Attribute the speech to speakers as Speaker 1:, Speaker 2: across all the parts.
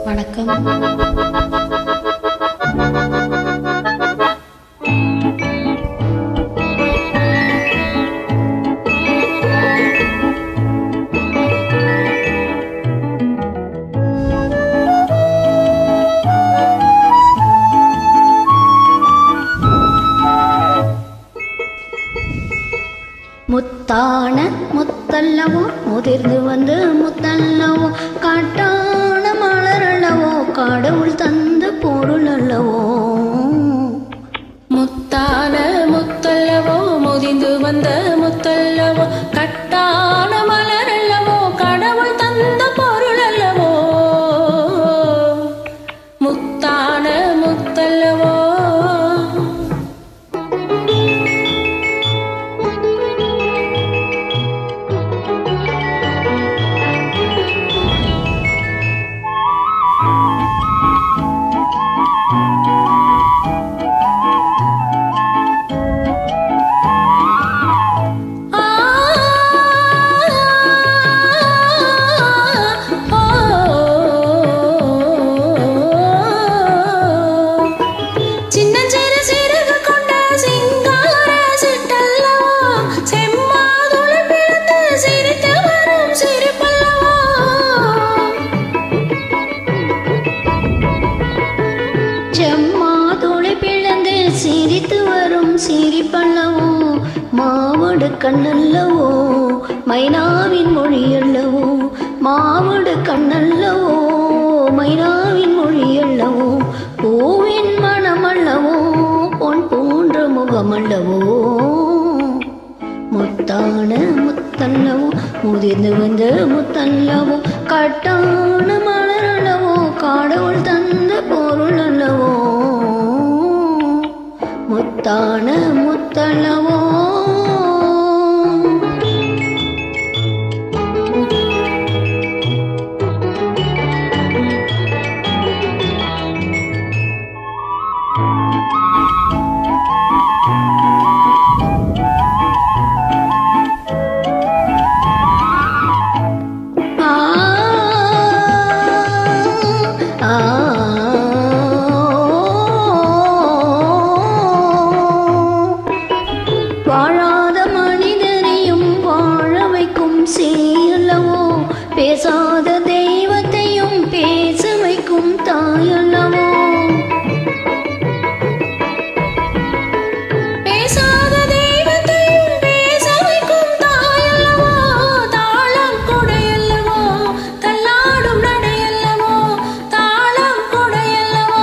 Speaker 1: வணக்கம். முத்தான முத்தல்லவோ முதிர்ந்து வந்து முத்தல்லவோ காட்டான மலரல்லவோ கடவுள் தந்த பொருள் அல்லவோ.
Speaker 2: முத்தான முத்தல்லவோ முதிர்ந்து வந்த முத்தல்லவோ கட்டான மலரல்லவோ கடவுள் தந்த பொருள் அல்லவோ. முத்தான முத்தல்லவோ
Speaker 1: சிரித்து வரும் சிரிப்பல்லவோ மாவடு கண்ணல்லவோ மைனாவின் மொழி அல்லவோ. மாவடு கண்ணல்லவோ மைனாவின் மொழி அல்லவோ. பூவின் மனமல்லவோ பொன் போன்ற முகமல்லவோ. முத்தான முத்தல்லவோ முதிர்ந்து வந்த முத்தல்லவோ கட்டான மலரல்லவோ கடவுள் தந்த பொருள் அல்லவோ. முத்தான முத்தல்லவோ வாழாத மனிதனையும் வாழ வைக்கும் சேயல்லவோ. பேசாத தெய்வத்தையும் பேச வைக்கும் தாயல்லவோ.
Speaker 2: பேசாத தெய்வத்தையும் பேச வைக்கும் தாயல்லவோ. தாளம் கொடையல்லவோ தள்ளாடும் நடையல்லவோ. தாளம் கொடையல்லவோ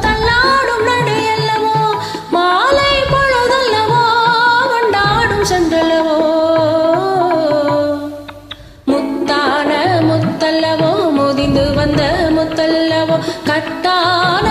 Speaker 2: தள்ளாடும் நடையல்லவோ. மாலை பொழுதல்லவோ சந்தல்லவோ. முத்தான முத்தல்லவோ முதிர்ந்து வந்த முத்தல்லவோ கட்டான